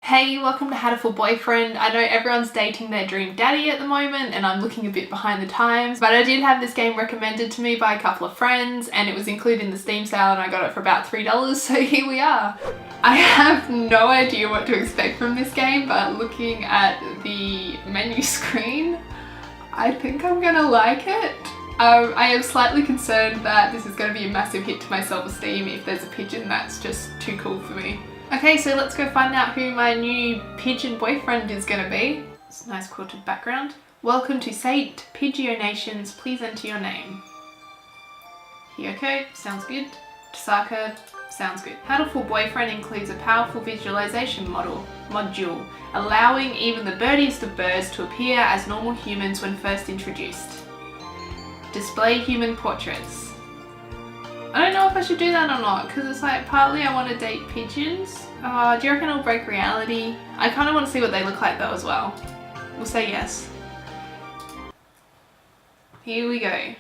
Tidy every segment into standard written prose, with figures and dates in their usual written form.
Hey, welcome to Hatoful Boyfriend. I know everyone's dating their dream daddy at the moment and I'm looking a bit behind the times, but I did have this game recommended to me by a couple of friends and it was included in the Steam sale and I got it for about $3, so here we are. I have no idea what to expect from this game, but looking at the menu screen, I think I'm gonna like it. I am slightly concerned that this is going to be a massive hit to my self-esteem if there's a pigeon that's just too cool for me. Okay, so let's go find out who my new pigeon boyfriend is going to be. It's a nice quilted background. Welcome to St. Pigeon-Nations, please enter your name. Hiyoko, sounds good. Tasaka, sounds good. Hatoful Boyfriend includes a powerful visualization module, allowing even the birdiest of birds to appear as normal humans when first introduced. Display human portraits. I don't know if I should do that or not, because it's like partly I want to date pigeons. Do you reckon it'll break reality? I kind of want to see what they look like though as well. We'll say yes. Here we go.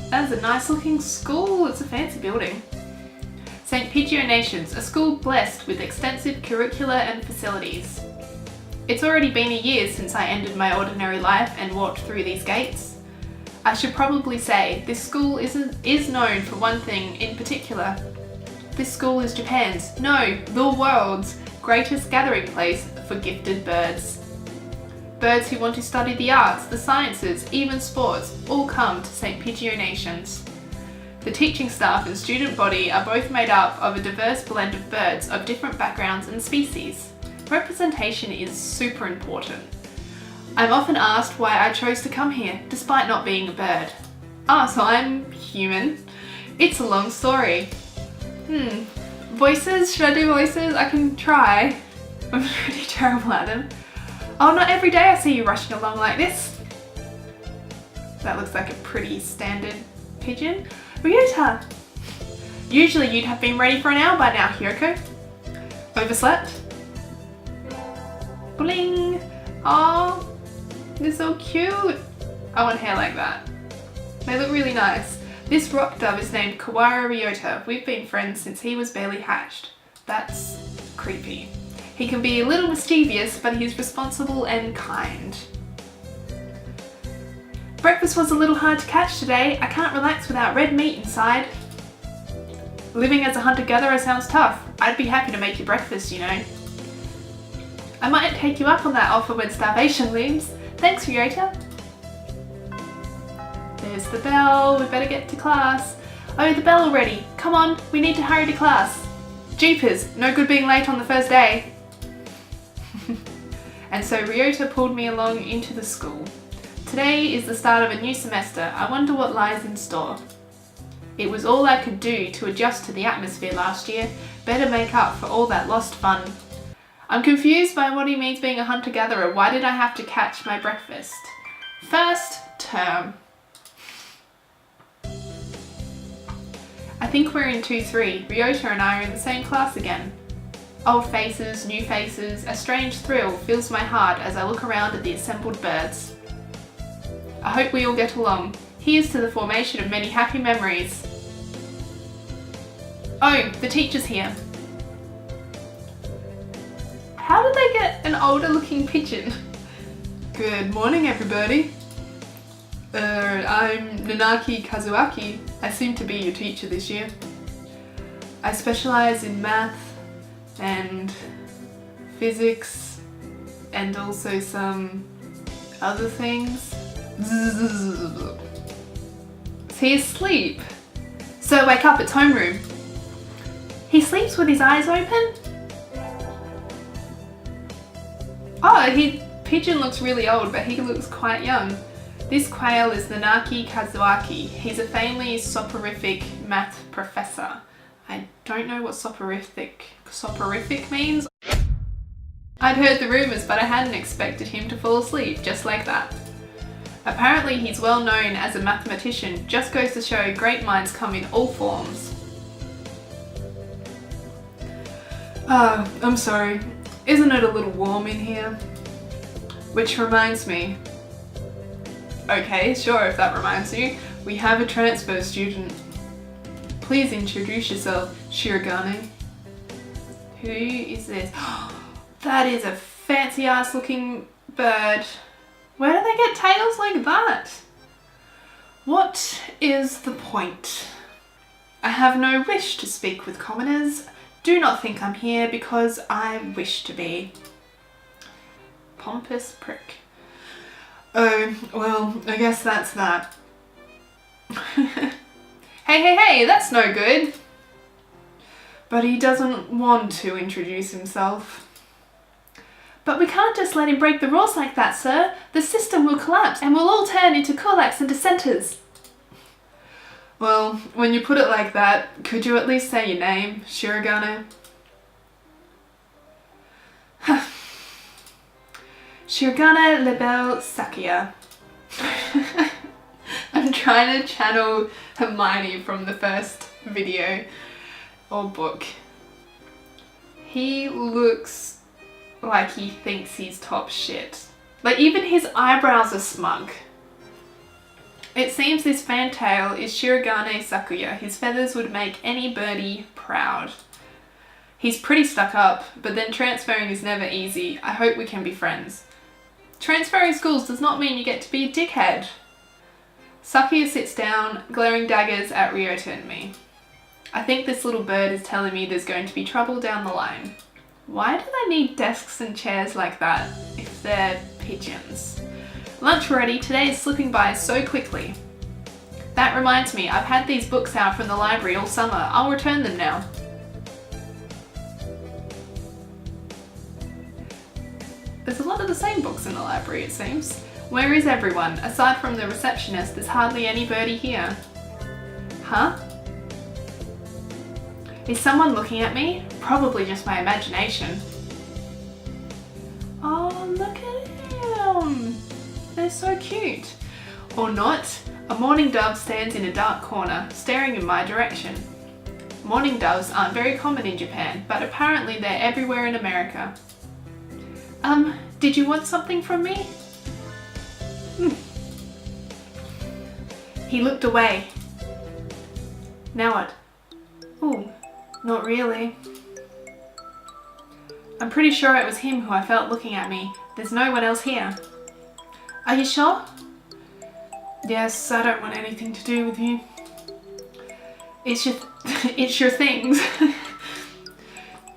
That's a nice looking school. It's a fancy building. St. Pigeon-Nations, a school blessed with extensive curricula and facilities. It's already been a year since I ended my ordinary life and walked through these gates. I should probably say this school is known for one thing in particular. This school is Japan's, no, the world's greatest gathering place for gifted birds. Birds who want to study the arts, the sciences, even sports, all come to St. Pigeon-Nations. The teaching staff and student body are both made up of a diverse blend of birds of different backgrounds and species. Representation is super important. I'm often asked why I chose to come here, despite not being a bird. So I'm human. It's a long story. Voices? Should I do voices? I can try. I'm pretty terrible at them. Oh, not every day I see you rushing along like this. That looks like a pretty standard pigeon. Ryota! Usually you'd have been ready for an hour by now, Hiyoko. Overslept? Bling! Oh. They're so cute! I want hair like that. They look really nice. This rock dove is named Kawara Ryota. We've been friends since he was barely hatched. That's creepy. He can be a little mischievous, but he's responsible and kind. Breakfast was a little hard to catch today. I can't relax without red meat inside. Living as a hunter-gatherer sounds tough. I'd be happy to make you breakfast, you know. I might take you up on that offer when starvation looms. Thanks, Ryota. There's the bell. We better get to class. Oh, the bell already. Come on, we need to hurry to class. Jeepers, no good being late on the first day. And so Ryota pulled me along into the school. Today is the start of a new semester. I wonder what lies in store. It was all I could do to adjust to the atmosphere last year. Better make up for all that lost fun. I'm confused by what he means being a hunter-gatherer. Why did I have to catch my breakfast? First term. I think we're in 2-3. Ryota and I are in the same class again. Old faces, new faces, a strange thrill fills my heart as I look around at the assembled birds. I hope we all get along. Here's to the formation of many happy memories. Oh, the teacher's here. How did they get an older looking pigeon? Good morning, everybody. I'm Nanaki Kazuaki. I seem to be your teacher this year. I specialize in math and physics and also some other things. Is he asleep? So wake up, it's homeroom. He sleeps with his eyes open? Oh, pigeon looks really old, but he looks quite young. This quail is Nanaki Kazuaki. He's a famously soporific math professor. I don't know what soporific means. I'd heard the rumours, but I hadn't expected him to fall asleep just like that. Apparently he's well known as a mathematician. Just goes to show great minds come in all forms. I'm sorry. Isn't it a little warm in here? Which reminds me. Okay, sure, if that reminds you. We have a transfer student. Please introduce yourself, Shirogane. Who is this? That is a fancy ass looking bird. Where do they get tails like that? What is the point? I have no wish to speak with commoners. Do not think I'm here because I wish to be. Pompous prick. Oh, well, I guess that's that. Hey, that's no good. But he doesn't want to introduce himself. But we can't just let him break the rules like that, sir. The system will collapse and we'll all turn into kulaks and dissenters. Well, when you put it like that, could you at least say your name, Shirogane? Shirogane Lebel Sakuya. I'm trying to channel Hermione from the first video or book. He looks like he thinks he's top shit. Like even his eyebrows are smug. It seems this fantail is Shirogane Sakuya. His feathers would make any birdie proud. He's pretty stuck up, but then transferring is never easy. I hope we can be friends. Transferring schools does not mean you get to be a dickhead. Sakuya sits down, glaring daggers at Ryota and me. I think this little bird is telling me there's going to be trouble down the line. Why do they need desks and chairs like that if they're pigeons? Lunch ready, today is slipping by so quickly. That reminds me, I've had these books out from the library all summer. I'll return them now. There's a lot of the same books in the library, it seems. Where is everyone? Aside from the receptionist, there's hardly anybody here. Huh? Is someone looking at me? Probably just my imagination. Oh, look at him! They're so cute. Or not. A mourning dove stands in a dark corner, staring in my direction. Mourning doves aren't very common in Japan, but apparently they're everywhere in America. Did you want something from me? He looked away. Now what? Ooh, not really. I'm pretty sure it was him who I felt looking at me. There's no one else here. Are you sure? Yes, I don't want anything to do with you. It's your things.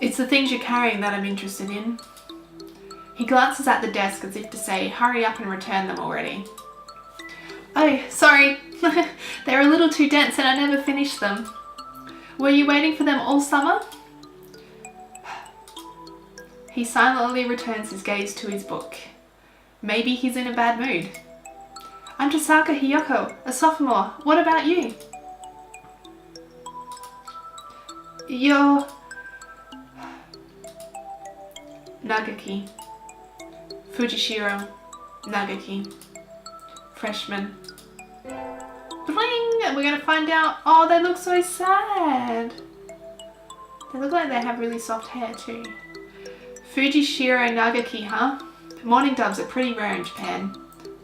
It's the things you're carrying that I'm interested in. He glances at the desk as if to say, hurry up and return them already. Oh, sorry. They're a little too dense and I never finished them. Were you waiting for them all summer? He silently returns his gaze to his book. Maybe he's in a bad mood. I'm Tasaka Hiyoko, a sophomore. What about you? You're... Nagaki. Fujishiro. Nagaki. Freshman. Bling! We're gonna find out. Oh, they look so sad. They look like they have really soft hair too. Fujishiro Nagaki, huh? Mourning doves are pretty rare in Japan.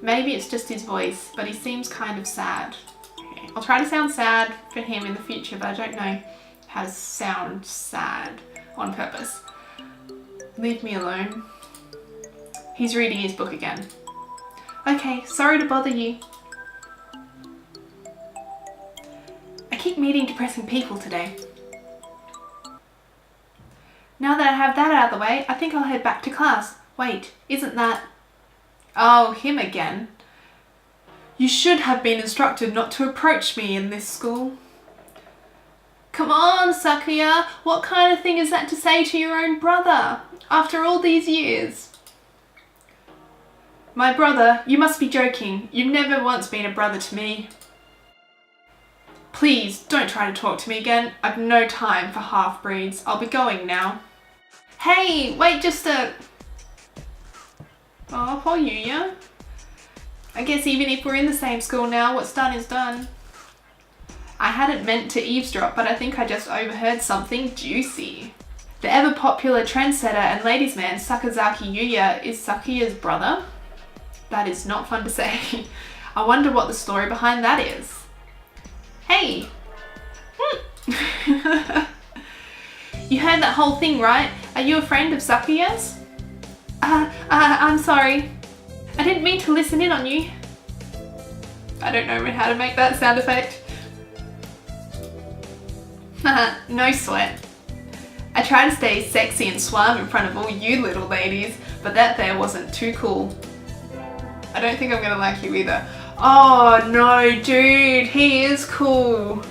Maybe it's just his voice, but he seems kind of sad. Okay. I'll try to sound sad for him in the future, but I don't know how to sound sad on purpose. Leave me alone. He's reading his book again. Okay, sorry to bother you. I keep meeting depressing people today. Now that I have that out of the way, I think I'll head back to class. Wait, isn't that... Oh, him again. You should have been instructed not to approach me in this school. Come on, Sakuya. What kind of thing is that to say to your own brother? After all these years. My brother? You must be joking. You've never once been a brother to me. Please, don't try to talk to me again. I've no time for half-breeds. I'll be going now. Hey, wait just a... Oh, poor Yuya. I guess even if we're in the same school now, what's done is done. I hadn't meant to eavesdrop, but I think I just overheard something juicy. The ever-popular trendsetter and ladies' man Sakazaki Yuya is Sakuya's brother? That is not fun to say. I wonder what the story behind that is. Hey! You heard that whole thing, right? Are you a friend of Sakuya's? I'm sorry. I didn't mean to listen in on you. I don't know how to make that sound effect. No sweat. I try to stay sexy and suave in front of all you little ladies, but that there wasn't too cool. I don't think I'm gonna like you either. Oh no, dude, he is cool.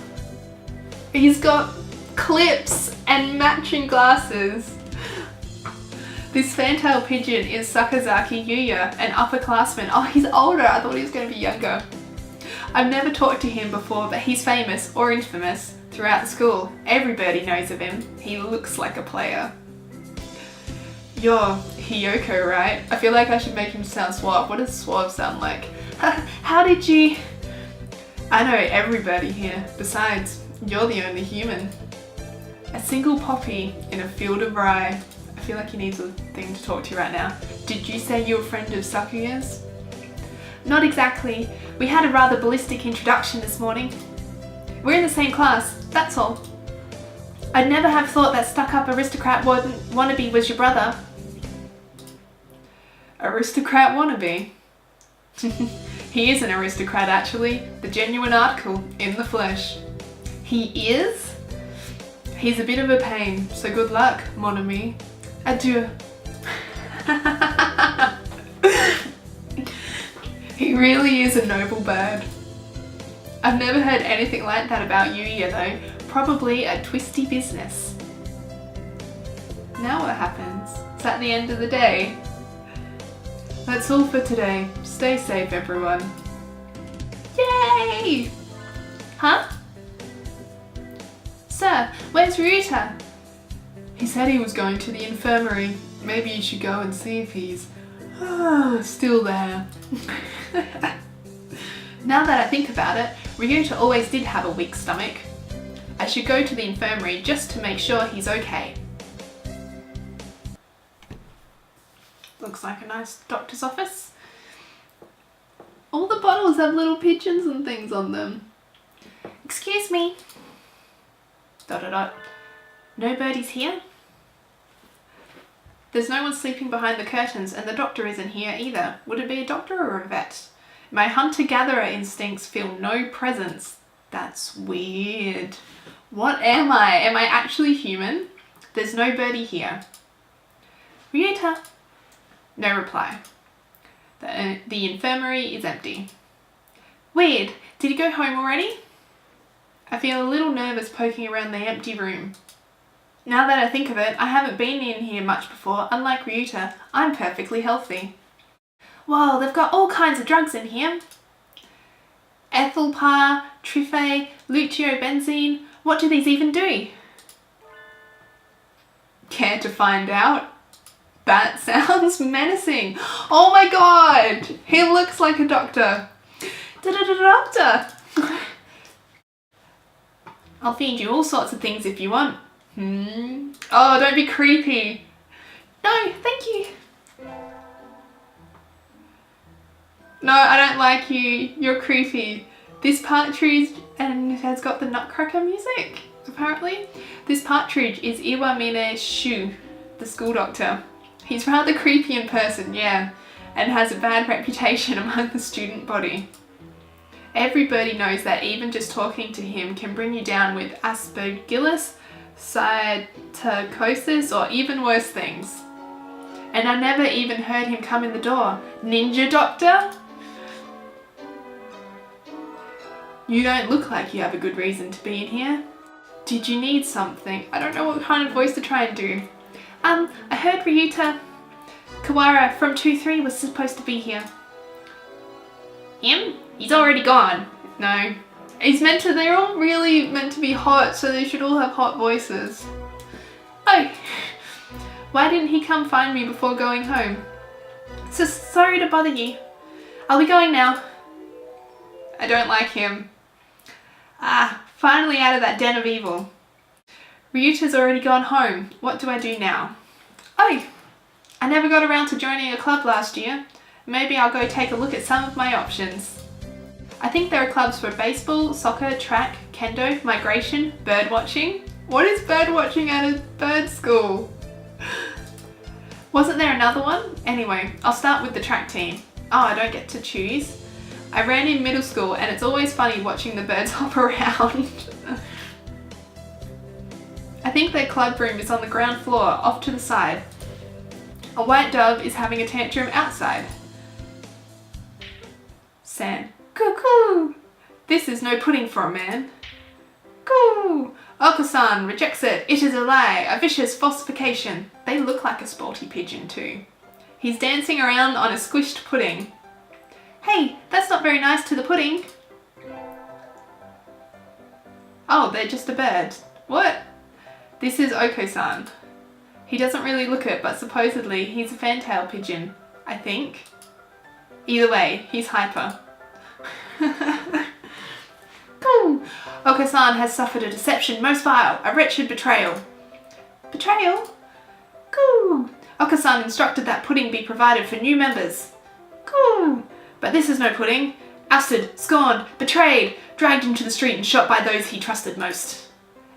He's got clips and matching glasses. This fantail pigeon is Sakazaki Yuya, an upperclassman. Oh, he's older. I thought he was going to be younger. I've never talked to him before, but he's famous or infamous throughout the school. Everybody knows of him. He looks like a player. You're Hiyoko, right? I feel like I should make him sound suave. What does suave sound like? How did you... I know everybody here. Besides, you're the only human. A single poppy in a field of rye. I feel like he needs a thing to talk to right now. Did you say you're a friend of Sakuya's? Not exactly. We had a rather ballistic introduction this morning. We're in the same class, that's all. I'd never have thought that stuck-up aristocrat wannabe was your brother. Aristocrat wannabe? He is an aristocrat actually, the genuine article in the flesh. He is? He's a bit of a pain, so good luck, mon ami. Adieu. He really is a noble bird. I've never heard anything like that about Yuya though. Probably a twisty business. Now what happens? Is that the end of the day? That's all for today. Stay safe, everyone. Yay! Huh? Sir, where's Ryuta? He said he was going to the infirmary. Maybe you should go and see if he's still there. Now that I think about it, Ryuta always did have a weak stomach. I should go to the infirmary just to make sure he's okay. Looks like a nice doctor's office. All the bottles have little pigeons and things on them. Excuse me. ... Nobody's here? There's no one sleeping behind the curtains and the doctor isn't here either. Would it be a doctor or a vet? My hunter-gatherer instincts feel no presence. That's weird. What am I? Am I actually human? There's nobody here. Ryuta? No reply. The infirmary is empty. Weird. Did he go home already? I feel a little nervous poking around the empty room. Now that I think of it, I haven't been in here much before. Unlike Ryuta, I'm perfectly healthy. Whoa, they've got all kinds of drugs in here. Ethylpar, Trife, luteobenzene. What do these even do? Care to find out? That sounds menacing. Oh my god! He looks like a doctor. Doctor! I'll feed you all sorts of things if you want. Oh, don't be creepy. No, thank you. No, I don't like you. You're creepy. This partridge, and it has got the Nutcracker music, apparently. This partridge is Iwamine Shu, the school doctor. He's rather creepy in person, yeah, and has a bad reputation among the student body. Everybody knows that even just talking to him can bring you down with aspergillus, psittacosis, or even worse things. And I never even heard him come in the door. Ninja doctor? You don't look like you have a good reason to be in here. Did you need something? I don't know what kind of voice to try and do. I heard Ryuta Kawara from 2-3 was supposed to be here. Him? He's already gone. No. They're all really meant to be hot, so they should all have hot voices. Oh, why didn't he come find me before going home? So sorry to bother you. I'll be going now. I don't like him. Finally out of that den of evil. Ryuta's already gone home. What do I do now? Oh, I never got around to joining a club last year. Maybe I'll go take a look at some of my options. I think there are clubs for baseball, soccer, track, kendo, migration, bird watching. What is bird watching at a bird school? Wasn't there another one? Anyway, I'll start with the track team. Oh, I don't get to choose. I ran in middle school and it's always funny watching the birds hop around. I think their club room is on the ground floor, off to the side. A white dove is having a tantrum outside. San. Cuckoo! This is no pudding for a man. Coo! Oko-san rejects it. It is a lie, a vicious falsification. They look like a sporty pigeon too. He's dancing around on a squished pudding. Hey, that's not very nice to the pudding. Oh, they're just a bird. What? This is Oko-san. He doesn't really look it, but supposedly he's a fantail pigeon, I think. Either way, he's hyper. Coo! Oko-san has suffered a deception most vile, a wretched betrayal. Betrayal? Coo! Oko-san instructed that pudding be provided for new members. Coo! But this is no pudding. Ousted, scorned, betrayed, dragged into the street and shot by those he trusted most.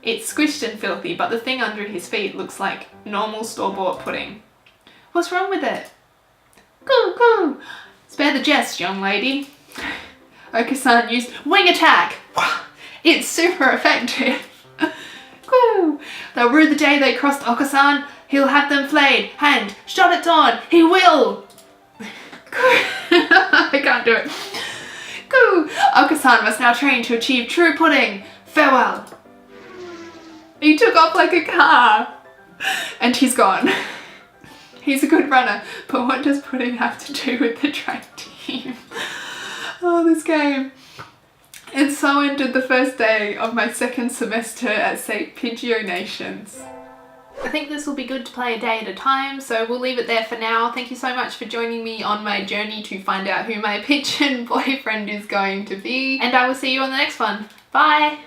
It's squished and filthy, but the thing under his feet looks like normal store-bought pudding. What's wrong with it? Coo! Coo! Spare the jest, young lady. Oko-san used wing attack. It's super effective. Coo! They'll rue the day they crossed Oko-san. He'll have them flayed, hanged, shot at dawn. He will! I can't do it. Coo! Oko-san must now train to achieve true pudding. Farewell. He took off like a car. And he's gone. He's a good runner, but what does pudding have to do with the track team? Oh, this game. And so ended the first day of my second semester at St. Pigeon-dating. I think this will be good to play a day at a time, so we'll leave it there for now. Thank you so much for joining me on my journey to find out who my pigeon boyfriend is going to be, and I will see you on the next one. Bye!